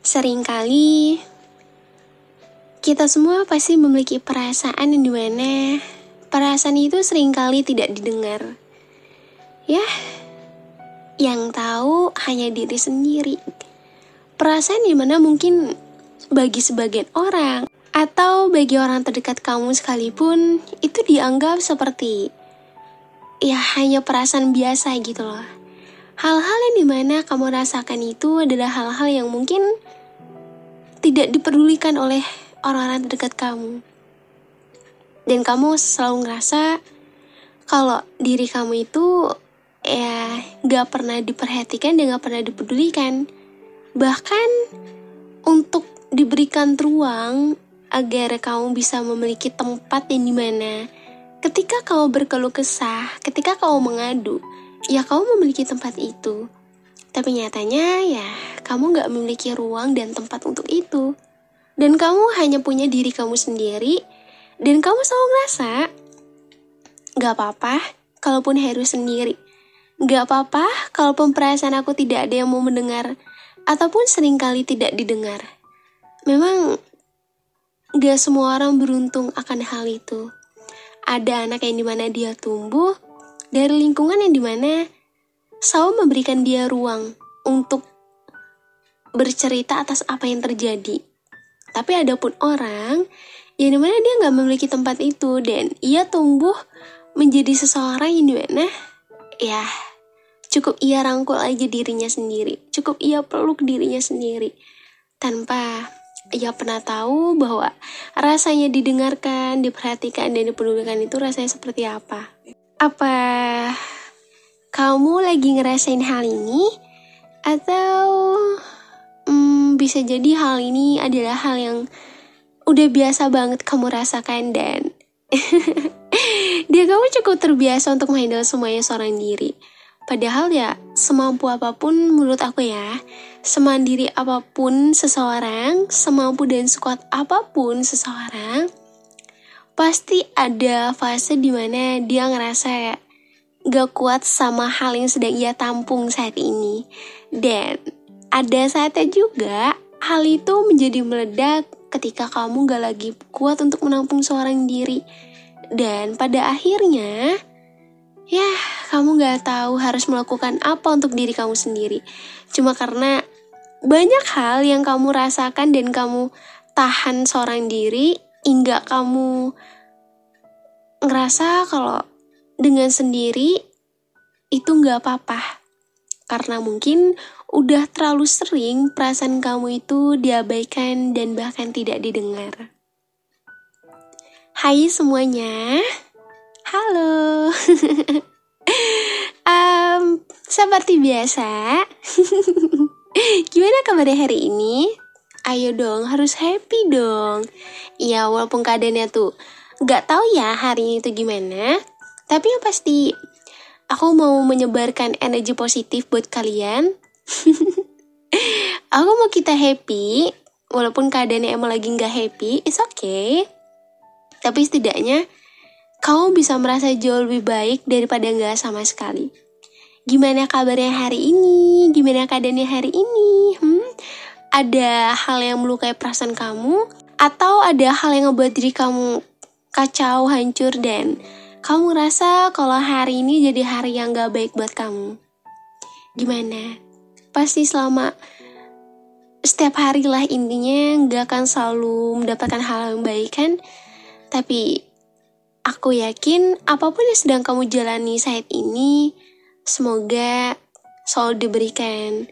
Seringkali kita semua pasti memiliki perasaan yang dimana perasaan itu seringkali tidak didengar. Ya, yang tahu hanya diri sendiri. Perasaan dimana mungkin bagi sebagian orang atau bagi orang terdekat kamu sekalipun itu dianggap seperti ya hanya perasaan biasa gitu loh. Hal-hal yang dimana kamu rasakan itu adalah hal-hal yang mungkin tidak dipedulikan oleh orang-orang terdekat kamu. Dan kamu selalu ngerasa kalau diri kamu itu ya gak pernah diperhatikan dan gak pernah dipedulikan. Bahkan untuk diberikan ruang agar kamu bisa memiliki tempat yang dimana ketika kamu berkeluh kesah, ketika kamu mengadu, ya kamu memiliki tempat itu. Tapi nyatanya ya kamu gak memiliki ruang dan tempat untuk itu. Dan kamu hanya punya diri kamu sendiri. Dan kamu selalu ngerasa gak apa-apa kalaupun harus sendiri. Gak apa-apa kalaupun perasaan aku tidak ada yang mau mendengar. Ataupun seringkali tidak didengar. Memang gak semua orang beruntung akan hal itu. Ada anak yang dimana dia tumbuh dari lingkungan yang dimana selalu memberikan dia ruang untuk bercerita atas apa yang terjadi. Tapi ada pun orang yang dimana dia gak memiliki tempat itu dan ia tumbuh menjadi seseorang yang dimana ya cukup ia rangkul aja dirinya sendiri, cukup ia peluk dirinya sendiri tanpa ia pernah tahu bahwa rasanya didengarkan, diperhatikan, dan dipedulikan itu rasanya seperti apa. Apa kamu lagi ngerasain hal ini? Atau bisa jadi hal ini adalah hal yang udah biasa banget kamu rasakan dan dia kamu cukup terbiasa untuk menghandle semuanya seorang diri. Padahal ya semampu apapun menurut aku ya, semandiri apapun seseorang, semampu dan sekuat apapun seseorang, pasti ada fase dimana dia ngerasa gak kuat sama hal yang sedang ia tampung saat ini. Dan ada saatnya juga hal itu menjadi meledak ketika kamu gak lagi kuat untuk menampung seorang diri. Dan pada akhirnya ya kamu gak tahu harus melakukan apa untuk diri kamu sendiri. Cuma karena banyak hal yang kamu rasakan dan kamu tahan seorang diri hingga kamu ngerasa kalau dengan sendiri itu gak apa-apa. Karena mungkin udah terlalu sering perasaan kamu itu diabaikan dan bahkan tidak didengar. Hai semuanya, halo. Seperti biasa, gimana kabarnya hari ini? Ayo dong, harus happy dong. Ya walaupun keadaannya tuh gak tahu ya hari ini tuh gimana, tapi yang pasti aku mau menyebarkan energi positif buat kalian. Aku mau kita happy, walaupun keadaannya emang lagi gak happy, it's okay. Tapi setidaknya kamu bisa merasa jauh lebih baik daripada gak sama sekali. Gimana kabarnya hari ini? Gimana keadaannya hari ini? Ada hal yang melukai perasaan kamu? Atau ada hal yang ngebuat diri kamu kacau, hancur, dan kamu ngerasa kalau hari ini jadi hari yang gak baik buat kamu? Gimana? Pasti selama setiap hari lah intinya gak akan selalu mendapatkan hal yang baik kan? Tapi aku yakin apapun yang sedang kamu jalani saat ini, semoga selalu diberikan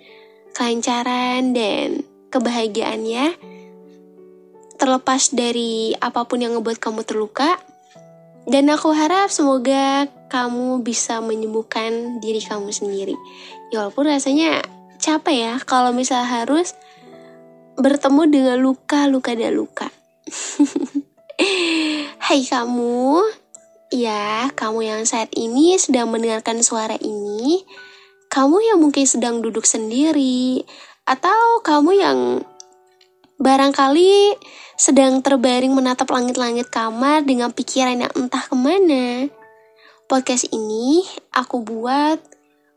kelancaran dan kebahagiaan ya. Terlepas dari apapun yang ngebuat kamu terluka. Dan aku harap semoga kamu bisa menyembuhkan diri kamu sendiri. Ya walaupun rasanya capek ya kalau misalnya harus bertemu dengan luka-luka dan luka. Hai kamu, ya kamu yang saat ini sedang mendengarkan suara ini, kamu yang mungkin sedang duduk sendiri, atau kamu yang barangkali sedang terbaring menatap langit-langit kamar dengan pikiran yang entah kemana. Podcast ini aku buat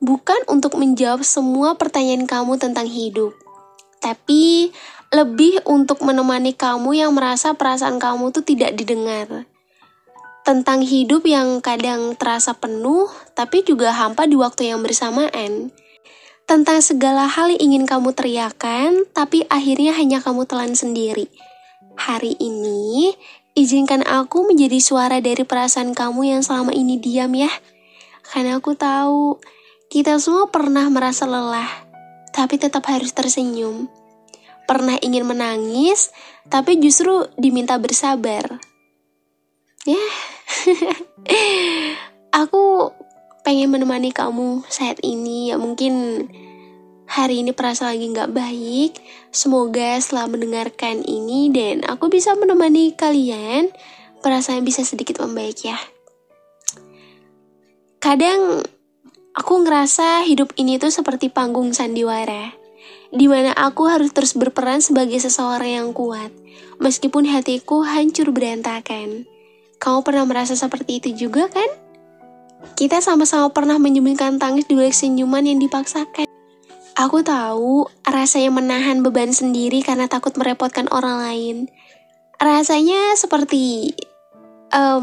bukan untuk menjawab semua pertanyaan kamu tentang hidup, tapi lebih untuk menemani kamu yang merasa perasaan kamu tuh tidak didengar. Tentang hidup yang kadang terasa penuh, tapi juga hampa di waktu yang bersamaan. Tentang segala hal yang ingin kamu teriakan, tapi akhirnya hanya kamu telan sendiri. Hari ini, izinkan aku menjadi suara dari perasaan kamu yang selama ini diam ya. Karena aku tahu, kita semua pernah merasa lelah, tapi tetap harus tersenyum. Pernah ingin menangis, tapi justru diminta bersabar. Ya, aku pengen menemani kamu saat ini. Ya mungkin hari ini perasaan lagi gak baik. Semoga setelah mendengarkan ini dan aku bisa menemani kalian, perasaan bisa sedikit membaik ya. Kadang aku ngerasa hidup ini tuh seperti panggung sandiwara, di mana aku harus terus berperan sebagai seseorang yang kuat, meskipun hatiku hancur berantakan. Kamu pernah merasa seperti itu juga kan? Kita sama-sama pernah menyembunyikan tangis di balik senyuman yang dipaksakan. Aku tahu rasanya menahan beban sendiri karena takut merepotkan orang lain. Rasanya seperti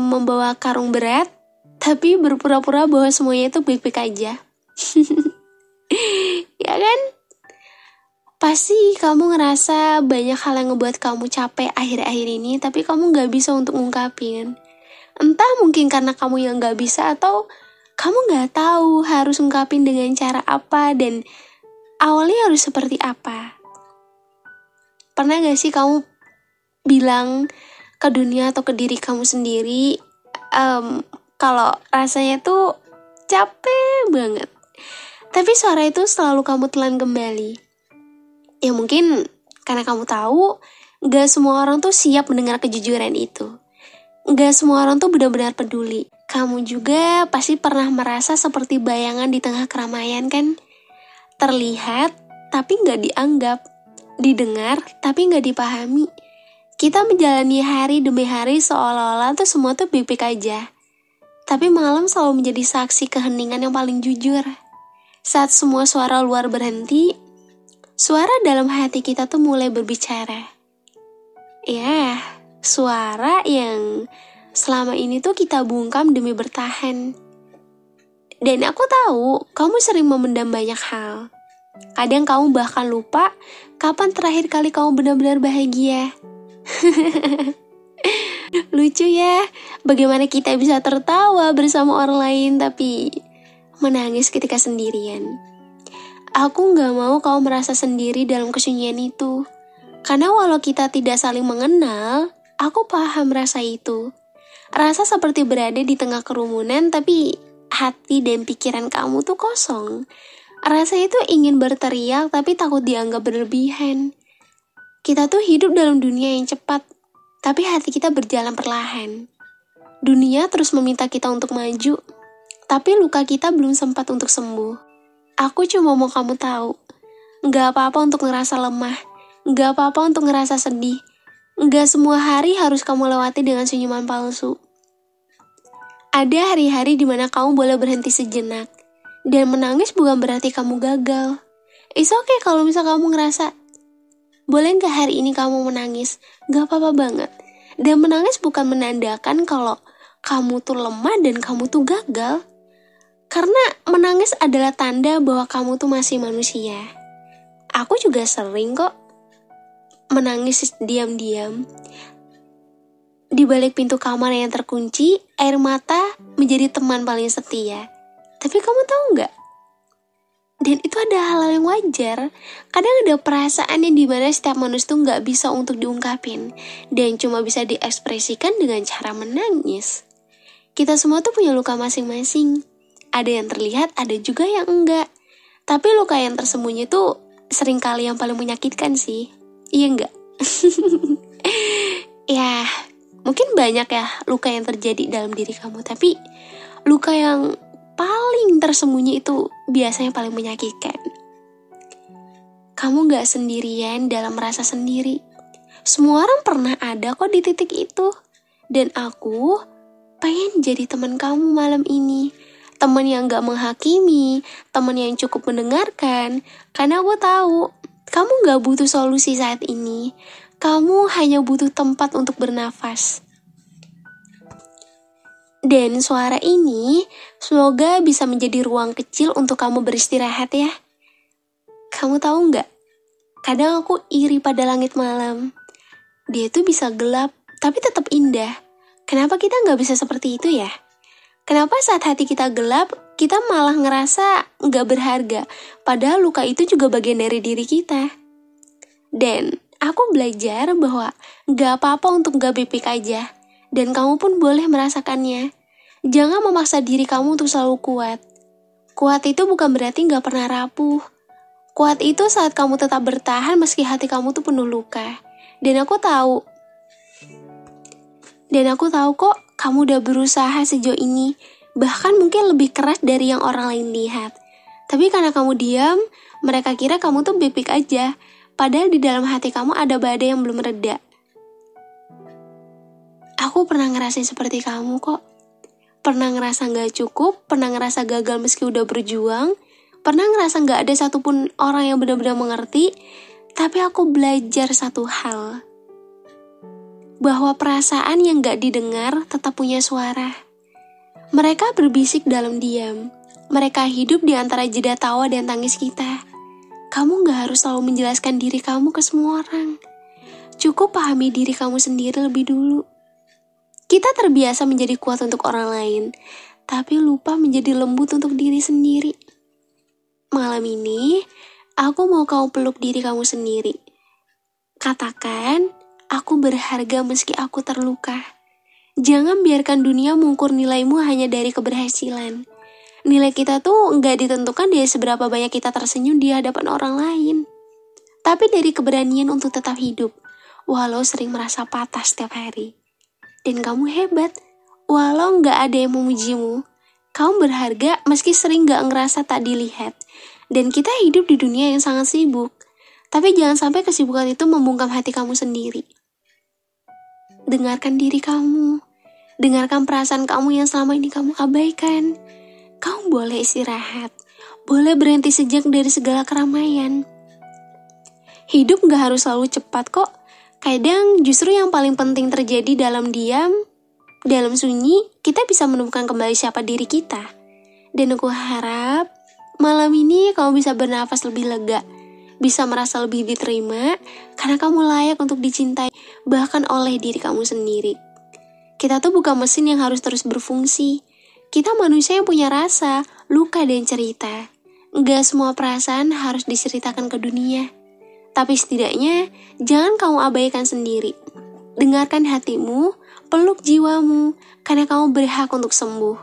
membawa karung berat, tapi berpura-pura bahwa semuanya itu baik-baik aja. Ya kan? Pasti kamu ngerasa banyak hal yang ngebuat kamu capek akhir-akhir ini, tapi kamu gak bisa untuk ngungkapin. Entah mungkin karena kamu yang gak bisa, atau kamu gak tahu harus ngungkapin dengan cara apa dan awalnya harus seperti apa. Pernah gak sih kamu bilang ke dunia atau ke diri kamu sendiri, kalau rasanya tuh capek banget, tapi suara itu selalu kamu telan kembali? Ya mungkin karena kamu tahu gak semua orang tuh siap mendengar kejujuran itu. Gak semua orang tuh benar-benar peduli. Kamu juga pasti pernah merasa seperti bayangan di tengah keramaian kan? Terlihat tapi gak dianggap, didengar tapi gak dipahami. Kita menjalani hari demi hari seolah-olah tuh semua tuh baik-baik aja. Tapi malam selalu menjadi saksi keheningan yang paling jujur. Saat semua suara luar berhenti, suara dalam hati kita tuh mulai berbicara. Ya, suara yang selama ini tuh kita bungkam demi bertahan. Dan aku tahu kamu sering memendam banyak hal. Kadang kamu bahkan lupa kapan terakhir kali kamu benar-benar bahagia. Lucu ya, bagaimana kita bisa tertawa bersama orang lain tapi menangis ketika sendirian. Aku gak mau kau merasa sendiri dalam kesunyian itu. Karena walau kita tidak saling mengenal, aku paham rasa itu. Rasa seperti berada di tengah kerumunan, tapi hati dan pikiran kamu tuh kosong. Rasa itu ingin berteriak, tapi takut dianggap berlebihan. Kita tuh hidup dalam dunia yang cepat, tapi hati kita berjalan perlahan. Dunia terus meminta kita untuk maju, tapi luka kita belum sempat untuk sembuh. Aku cuma mau kamu tahu, gak apa-apa untuk ngerasa lemah, gak apa-apa untuk ngerasa sedih. Gak semua hari harus kamu lewati dengan senyuman palsu. Ada hari-hari di mana kamu boleh berhenti sejenak, dan menangis bukan berarti kamu gagal. It's okay kalau misal kamu ngerasa, boleh gak hari ini kamu menangis? Gak apa-apa banget. Dan menangis bukan menandakan kalau kamu tuh lemah dan kamu tuh gagal. Karena menangis adalah tanda bahwa kamu tuh masih manusia. Aku juga sering kok menangis diam-diam. Di balik pintu kamar yang terkunci, air mata menjadi teman paling setia. Tapi kamu tahu nggak? Dan itu ada hal yang wajar. Kadang ada perasaan yang dimana setiap manusia tuh nggak bisa untuk diungkapin. Dan cuma bisa diekspresikan dengan cara menangis. Kita semua tuh punya luka masing-masing. Ada yang terlihat, ada juga yang enggak. Tapi luka yang tersembunyi tuh seringkali yang paling menyakitkan sih. Iya enggak? Ya, mungkin banyak ya luka yang terjadi dalam diri kamu. Tapi luka yang paling tersembunyi itu biasanya paling menyakitkan. Kamu gak sendirian dalam merasa sendiri. Semua orang pernah ada kok di titik itu. Dan aku pengen jadi teman kamu malam ini. Teman yang gak menghakimi, teman yang cukup mendengarkan. Karena aku tahu Kamu gak butuh solusi saat ini. Kamu hanya butuh tempat untuk bernafas. Dan suara ini semoga bisa menjadi ruang kecil untuk kamu beristirahat ya. Kamu tahu gak? Kadang aku iri pada langit malam. Dia tuh bisa gelap, tapi tetap indah. Kenapa kita gak bisa seperti itu ya? Kenapa saat hati kita gelap, kita malah ngerasa gak berharga, padahal luka itu juga bagian dari diri kita. Dan aku belajar bahwa gak apa-apa untuk gak baik-baik aja, dan kamu pun boleh merasakannya. Jangan memaksa diri kamu untuk selalu kuat. Kuat itu bukan berarti gak pernah rapuh. Kuat itu saat kamu tetap bertahan meski hati kamu tuh penuh luka. Dan aku tahu kok kamu udah berusaha sejauh ini, bahkan mungkin lebih keras dari yang orang lain lihat. Tapi karena kamu diam, mereka kira kamu tuh baik-baik aja, padahal di dalam hati kamu ada badai yang belum reda. Aku pernah ngerasain seperti kamu kok. Pernah ngerasa gak cukup, pernah ngerasa gagal meski udah berjuang, pernah ngerasa gak ada satupun orang yang benar-benar mengerti, tapi aku belajar satu hal. Bahwa perasaan yang gak didengar tetap punya suara. Mereka berbisik dalam diam. Mereka hidup di antara jeda tawa dan tangis kita. Kamu gak harus selalu menjelaskan diri kamu ke semua orang. Cukup pahami diri kamu sendiri lebih dulu. Kita terbiasa menjadi kuat untuk orang lain, tapi lupa menjadi lembut untuk diri sendiri. Malam ini, aku mau kamu peluk diri kamu sendiri. Katakan, aku berharga meski aku terluka. Jangan biarkan dunia mengukur nilaimu hanya dari keberhasilan. Nilai kita tuh nggak ditentukan dari seberapa banyak kita tersenyum di hadapan orang lain. Tapi dari keberanian untuk tetap hidup, walau sering merasa patah setiap hari. Dan kamu hebat, walau nggak ada yang memujimu. Kamu berharga meski sering nggak ngerasa tak dilihat. Dan kita hidup di dunia yang sangat sibuk. Tapi jangan sampai kesibukan itu membungkam hati kamu sendiri. Dengarkan diri kamu. Dengarkan perasaan kamu yang selama ini kamu abaikan. Kamu boleh istirahat. Boleh berhenti sejak dari segala keramaian. Hidup gak harus selalu cepat kok. Kadang justru yang paling penting terjadi dalam diam, dalam sunyi, kita bisa menemukan kembali siapa diri kita. Dan aku harap malam ini kamu bisa bernafas lebih lega. Bisa merasa lebih diterima, karena kamu layak untuk dicintai, bahkan oleh diri kamu sendiri. Kita tuh bukan mesin yang harus terus berfungsi. Kita manusia yang punya rasa, luka, dan cerita. Gak semua perasaan harus diceritakan ke dunia. Tapi setidaknya, jangan kamu abaikan sendiri. Dengarkan hatimu, peluk jiwamu, karena kamu berhak untuk sembuh.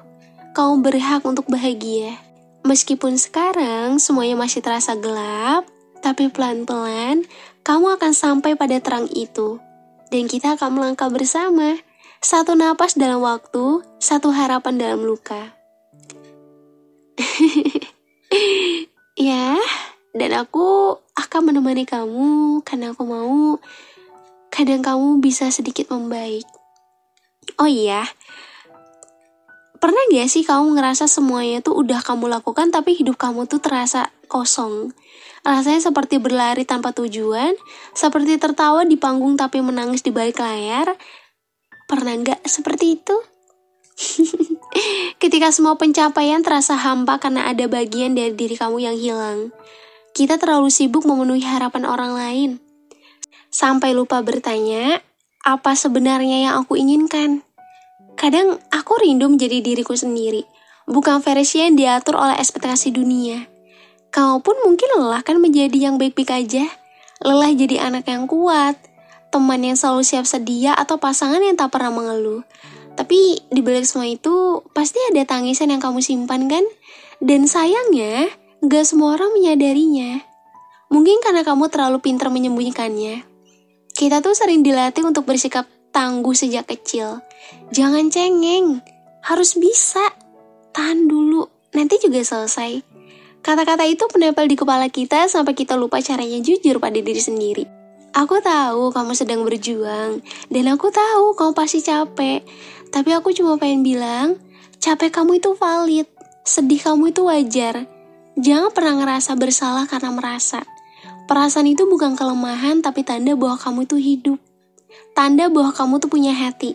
Kamu berhak untuk bahagia. Meskipun sekarang semuanya masih terasa gelap, tapi pelan-pelan kamu akan sampai pada terang itu. Dan kita akan melangkah bersama. Satu napas dalam waktu, satu harapan dalam luka. Ya, dan aku akan menemani kamu karena aku mau kadang kamu bisa sedikit membaik. Oh iya, pernah gak sih kamu ngerasa semuanya tuh udah kamu lakukan tapi hidup kamu tuh terasa kosong? Rasanya seperti berlari tanpa tujuan, seperti tertawa di panggung tapi menangis di balik layar. Pernah gak seperti itu? Ketika semua pencapaian terasa hampa karena ada bagian dari diri kamu yang hilang. Kita terlalu sibuk memenuhi harapan orang lain. Sampai lupa bertanya, apa sebenarnya yang aku inginkan? Kadang aku rindu menjadi diriku sendiri, bukan versi yang diatur oleh ekspektasi dunia. Kamu pun mungkin lelah kan menjadi yang baik-baik aja. Lelah jadi anak yang kuat, teman yang selalu siap sedia, atau pasangan yang tak pernah mengeluh. Tapi di balik semua itu, pasti ada tangisan yang kamu simpan kan? Dan sayangnya, gak semua orang menyadarinya. Mungkin karena kamu terlalu pintar menyembunyikannya. Kita tuh sering dilatih untuk bersikap tangguh sejak kecil. Jangan cengeng, harus bisa. Tahan dulu, nanti juga selesai. Kata-kata itu menempel di kepala kita sampai kita lupa caranya jujur pada diri sendiri. Aku tahu kamu sedang berjuang, dan aku tahu kamu pasti capek. Tapi aku cuma pengen bilang, capek kamu itu valid, sedih kamu itu wajar. Jangan pernah ngerasa bersalah karena merasa. Perasaan itu bukan kelemahan, tapi tanda bahwa kamu itu hidup. Tanda bahwa kamu tuh punya hati.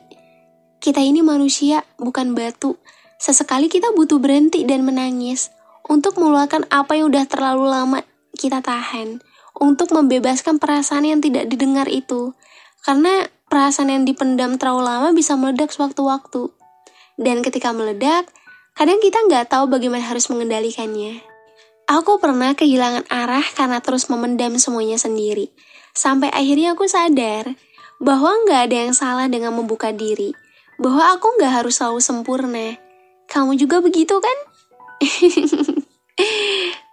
Kita ini manusia, bukan batu. Sesekali kita butuh berhenti dan menangis untuk mengeluarkan apa yang udah terlalu lama kita tahan, untuk membebaskan perasaan yang tidak didengar itu. Karena perasaan yang dipendam terlalu lama bisa meledak sewaktu-waktu. Dan ketika meledak, kadang kita nggak tahu bagaimana harus mengendalikannya. Aku pernah kehilangan arah karena terus memendam semuanya sendiri. Sampai akhirnya aku sadar bahwa nggak ada yang salah dengan membuka diri. Bahwa aku nggak harus selalu sempurna. Kamu juga begitu kan?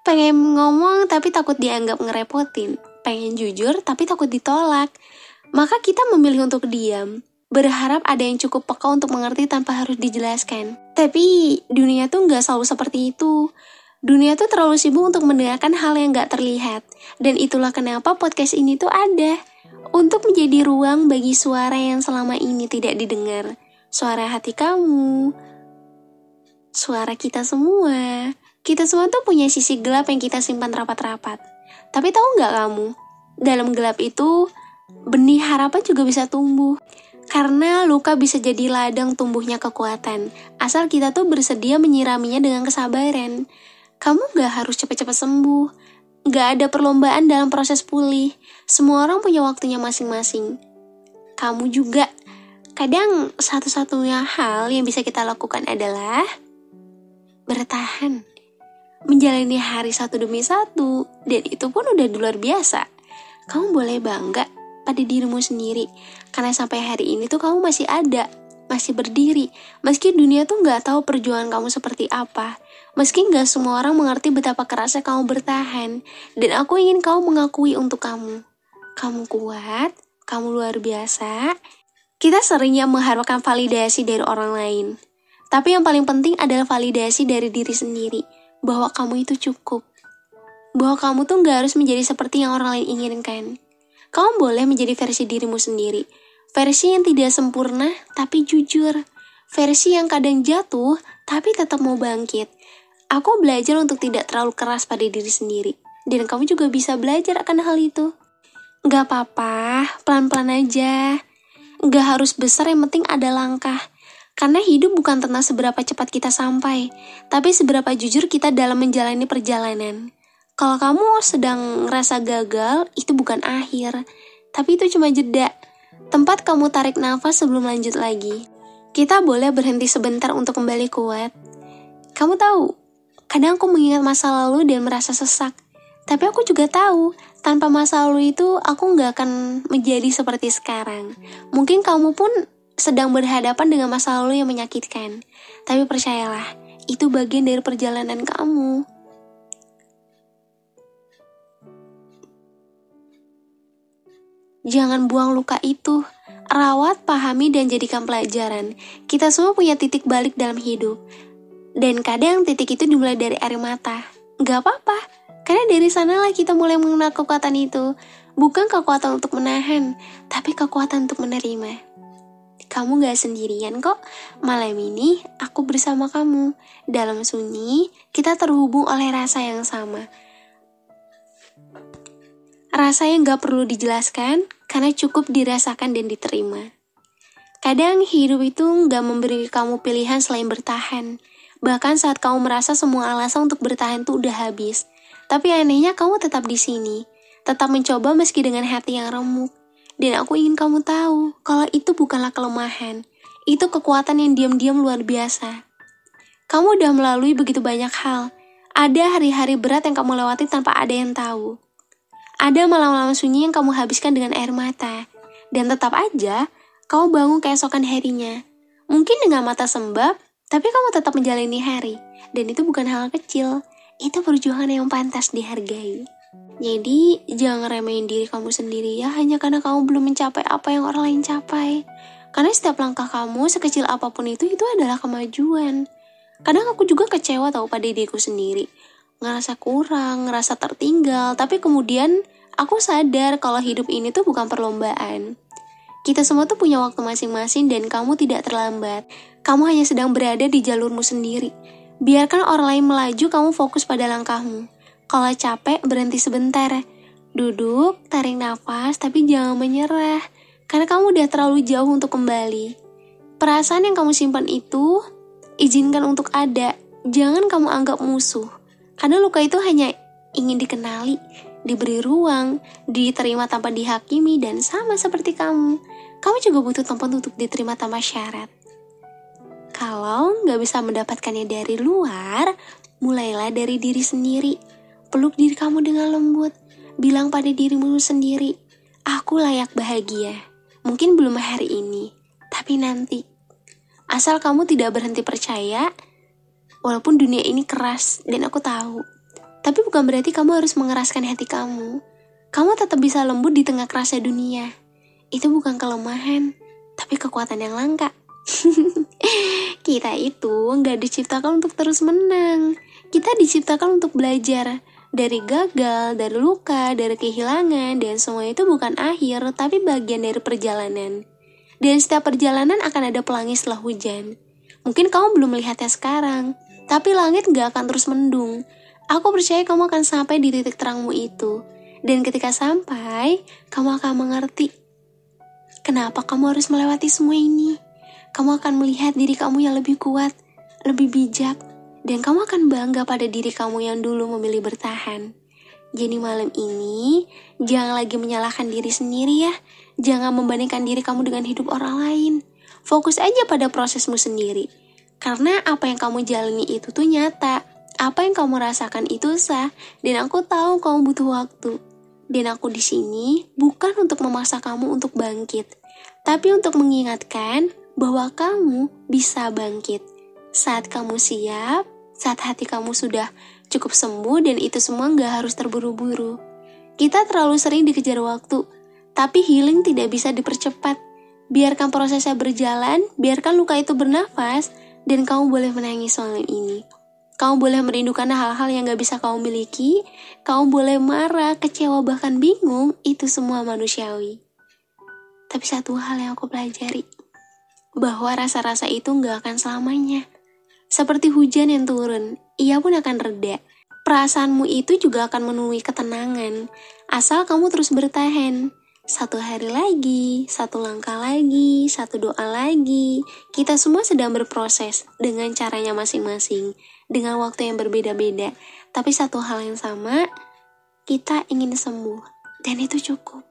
Pengen ngomong tapi takut dianggap ngerepotin. Pengen jujur tapi takut ditolak. Maka kita memilih untuk diam. Berharap ada yang cukup peka untuk mengerti tanpa harus dijelaskan. Tapi dunia tuh nggak selalu seperti itu. Dunia tuh terlalu sibuk untuk mendengarkan hal yang gak terlihat. Dan itulah kenapa podcast ini tuh ada. Untuk menjadi ruang bagi suara yang selama ini tidak didengar. Suara hati kamu. Suara kita semua. Kita semua tuh punya sisi gelap yang kita simpan rapat-rapat. Tapi tahu gak kamu? Dalam gelap itu, benih harapan juga bisa tumbuh. Karena luka bisa jadi ladang tumbuhnya kekuatan. Asal kita tuh bersedia menyiraminya dengan kesabaran. Kamu gak harus cepat-cepat sembuh. Gak ada perlombaan dalam proses pulih. Semua orang punya waktunya masing-masing. Kamu juga. Kadang satu-satunya hal yang bisa kita lakukan adalah bertahan. Menjalani hari satu demi satu. Dan itu pun udah luar biasa. Kamu boleh bangga pada dirimu sendiri. Karena sampai hari ini tuh kamu masih ada. Masih berdiri. Meski dunia tuh gak tahu perjuangan kamu seperti apa. Meski gak semua orang mengerti betapa kerasnya kamu bertahan. Dan aku ingin kamu mengakui untuk kamu. Kamu kuat, kamu luar biasa. Kita seringnya mengharapkan validasi dari orang lain. Tapi yang paling penting adalah validasi dari diri sendiri. Bahwa kamu itu cukup. Bahwa kamu tuh gak harus menjadi seperti yang orang lain inginkan. Kamu boleh menjadi versi dirimu sendiri. Versi yang tidak sempurna, tapi jujur. Versi yang kadang jatuh, tapi tetap mau bangkit. Aku belajar untuk tidak terlalu keras pada diri sendiri. Dan kamu juga bisa belajar akan hal itu. Gak apa-apa, pelan-pelan aja. Gak harus besar, yang penting ada langkah. Karena hidup bukan tentang seberapa cepat kita sampai, tapi seberapa jujur kita dalam menjalani perjalanan. Kalau kamu sedang ngerasa gagal, itu bukan akhir. Tapi itu cuma jeda. Tempat kamu tarik nafas sebelum lanjut lagi. Kita boleh berhenti sebentar untuk kembali kuat. Kamu tahu, kadang aku mengingat masa lalu dan merasa sesak. Tapi aku juga tahu, tanpa masa lalu itu aku gak akan menjadi seperti sekarang. Mungkin kamu pun sedang berhadapan dengan masa lalu yang menyakitkan. Tapi percayalah, itu bagian dari perjalanan kamu. Jangan buang luka itu. Rawat, pahami, dan jadikan pelajaran. Kita semua punya titik balik dalam hidup. Dan kadang titik itu dimulai dari air mata. Gak apa-apa, karena dari sanalah kita mulai mengenal kekuatan itu. Bukan kekuatan untuk menahan, tapi kekuatan untuk menerima. Kamu gak sendirian kok. Malam ini aku bersama kamu. Dalam sunyi, kita terhubung oleh rasa yang sama. Rasa yang gak perlu dijelaskan, karena cukup dirasakan dan diterima. Kadang hidup itu gak memberi kamu pilihan selain bertahan. Bahkan saat kamu merasa semua alasan untuk bertahan tuh udah habis. Tapi anehnya kamu tetap di sini. Tetap mencoba meski dengan hati yang remuk. Dan aku ingin kamu tahu, kalau itu bukanlah kelemahan. Itu kekuatan yang diam-diam luar biasa. Kamu udah melalui begitu banyak hal. Ada hari-hari berat yang kamu lewati tanpa ada yang tahu. Ada malam-malam sunyi yang kamu habiskan dengan air mata. Dan tetap aja, kamu bangun keesokan harinya. Mungkin dengan mata sembab, tapi kamu tetap menjalani hari. Dan itu bukan hal kecil. Itu perjuangan yang pantas dihargai. Jadi, jangan remehin diri kamu sendiri ya, hanya karena kamu belum mencapai apa yang orang lain capai. Karena setiap langkah kamu, sekecil apapun itu adalah kemajuan. Kadang aku juga kecewa tahu pada diriku sendiri. Ngerasa kurang, ngerasa tertinggal, tapi kemudian aku sadar kalau hidup ini tuh bukan perlombaan. Kita semua tuh punya waktu masing-masing dan kamu tidak terlambat. Kamu hanya sedang berada di jalurmu sendiri. Biarkan orang lain melaju, kamu fokus pada langkahmu. Kalau capek, berhenti sebentar. Duduk, tarik nafas, tapi jangan menyerah. Karena kamu udah terlalu jauh untuk kembali. Perasaan yang kamu simpan itu, izinkan untuk ada. Jangan kamu anggap musuh. Karena luka itu hanya ingin dikenali, diberi ruang, diterima tanpa dihakimi, dan sama seperti kamu. Kamu juga butuh tempat untuk diterima tanpa syarat. Kalau nggak bisa mendapatkannya dari luar, mulailah dari diri sendiri. Peluk diri kamu dengan lembut. Bilang pada dirimu sendiri, aku layak bahagia. Mungkin belum hari ini, tapi nanti. Asal kamu tidak berhenti percaya, walaupun dunia ini keras dan aku tahu. Tapi bukan berarti kamu harus mengeraskan hati kamu. Kamu tetap bisa lembut di tengah kerasnya dunia. Itu bukan kelemahan, tapi kekuatan yang langka. Kita itu nggak diciptakan untuk terus menang. Kita diciptakan untuk belajar. Dari gagal, dari luka, dari kehilangan, dan semua itu bukan akhir, tapi bagian dari perjalanan. Dan setiap perjalanan akan ada pelangi setelah hujan. Mungkin kamu belum melihatnya sekarang, tapi langit gak akan terus mendung. Aku percaya kamu akan sampai di titik terangmu itu. Dan ketika sampai, kamu akan mengerti kenapa kamu harus melewati semua ini. Kamu akan melihat diri kamu yang lebih kuat, lebih bijak, dan kamu akan bangga pada diri kamu yang dulu memilih bertahan. Jadi malam ini, jangan lagi menyalahkan diri sendiri ya. Jangan membandingkan diri kamu dengan hidup orang lain. Fokus aja pada prosesmu sendiri. Karena apa yang kamu jalani itu tuh nyata. Apa yang kamu rasakan itu sah. Dan aku tahu kamu butuh waktu. Dan aku di sini bukan untuk memaksa kamu untuk bangkit. Tapi untuk mengingatkan bahwa kamu bisa bangkit. Saat kamu siap, saat hati kamu sudah cukup sembuh dan itu semua gak harus terburu-buru. Kita terlalu sering dikejar waktu, tapi healing tidak bisa dipercepat. Biarkan prosesnya berjalan, biarkan luka itu bernafas, dan kamu boleh menangis malam ini. Kamu boleh merindukan hal-hal yang gak bisa kamu miliki, kamu boleh marah, kecewa, bahkan bingung, itu semua manusiawi. Tapi satu hal yang aku pelajari, bahwa rasa-rasa itu gak akan selamanya. Seperti hujan yang turun, ia pun akan reda. Perasaanmu itu juga akan menemui ketenangan, asal kamu terus bertahan. Satu hari lagi, satu langkah lagi, satu doa lagi. Kita semua sedang berproses dengan caranya masing-masing, dengan waktu yang berbeda-beda. Tapi satu hal yang sama, kita ingin sembuh, dan itu cukup.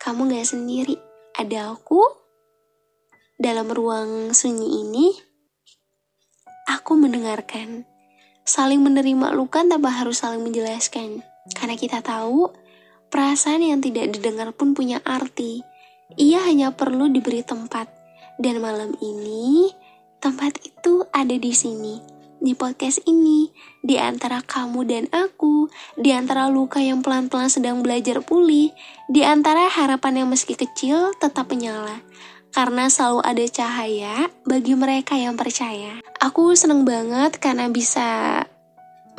Kamu gak sendiri, ada aku. Dalam ruang sunyi ini, aku mendengarkan. Saling menerima luka tanpa harus saling menjelaskan. Karena kita tahu, perasaan yang tidak didengar pun punya arti. Ia hanya perlu diberi tempat. Dan malam ini, tempat itu ada di sini. Di podcast ini, di antara kamu dan aku, di antara luka yang pelan-pelan sedang belajar pulih, di antara harapan yang meski kecil tetap menyala. Karena selalu ada cahaya bagi mereka yang percaya. Aku seneng banget karena bisa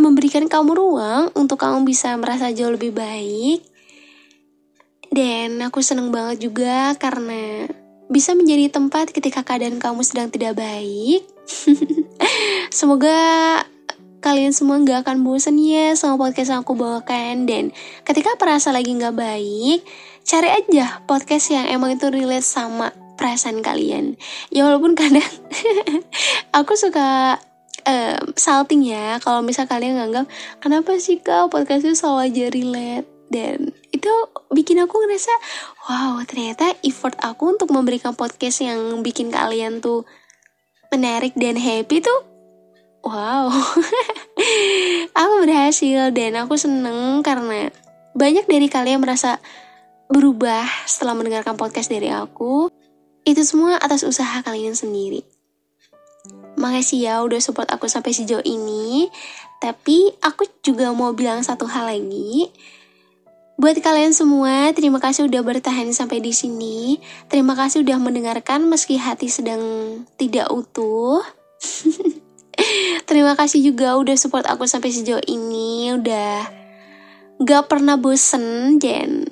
memberikan kamu ruang untuk kamu bisa merasa jauh lebih baik. Dan aku seneng banget juga karena bisa menjadi tempat ketika keadaan kamu sedang tidak baik. Semoga kalian semua gak akan bosan ya sama podcast yang aku bawakan. Dan ketika perasa lagi gak baik, cari aja podcast yang emang itu relate sama perasaan kalian. Ya walaupun kadang aku suka salting ya kalau misal kalian nganggap kenapa sih kak podcast itu selalu aja relate. Dan itu bikin aku ngerasa wow, ternyata effort aku untuk memberikan podcast yang bikin kalian tuh menarik dan happy tuh wow. Aku berhasil dan aku seneng karena banyak dari kalian merasa berubah setelah mendengarkan podcast dari aku. Itu semua atas usaha kalian sendiri. Makasih ya udah support aku sampai sejauh ini. Tapi aku juga mau bilang satu hal lagi. Buat kalian semua, terima kasih udah bertahan sampai di sini. Terima kasih udah mendengarkan meski hati sedang tidak utuh. Terima kasih juga udah support aku sampai sejauh ini. Udah gak pernah bosen dan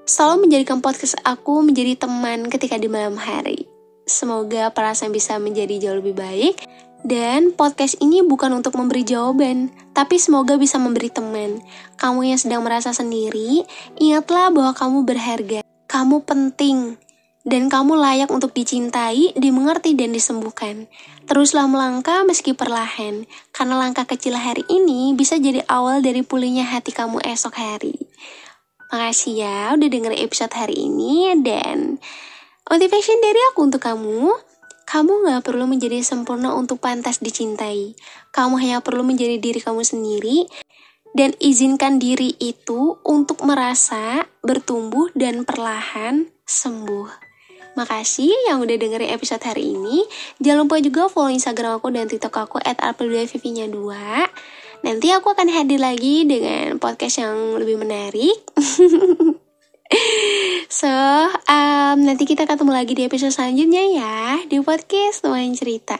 selalu menjadikan podcast aku menjadi teman ketika di malam hari. Semoga perasaan bisa menjadi jauh lebih baik. Dan podcast ini bukan untuk memberi jawaban, tapi semoga bisa memberi teman. Kamu yang sedang merasa sendiri, ingatlah bahwa kamu berharga, kamu penting, dan kamu layak untuk dicintai, dimengerti, dan disembuhkan. Teruslah melangkah meski perlahan, karena langkah kecil hari ini bisa jadi awal dari pulihnya hati kamu esok hari. Makasih ya udah dengerin episode hari ini, dan motivation dari aku untuk kamu. Kamu gak perlu menjadi sempurna untuk pantas dicintai. Kamu hanya perlu menjadi diri kamu sendiri dan izinkan diri itu untuk merasa, bertumbuh, dan perlahan sembuh. Makasih yang udah dengerin episode hari ini. Jangan lupa juga follow Instagram aku dan TikTok aku @apel2vv-nya 2. Nanti aku akan hadir lagi dengan podcast yang lebih menarik. So, nanti kita ketemu lagi di episode selanjutnya ya, di podcast Teman Cerita.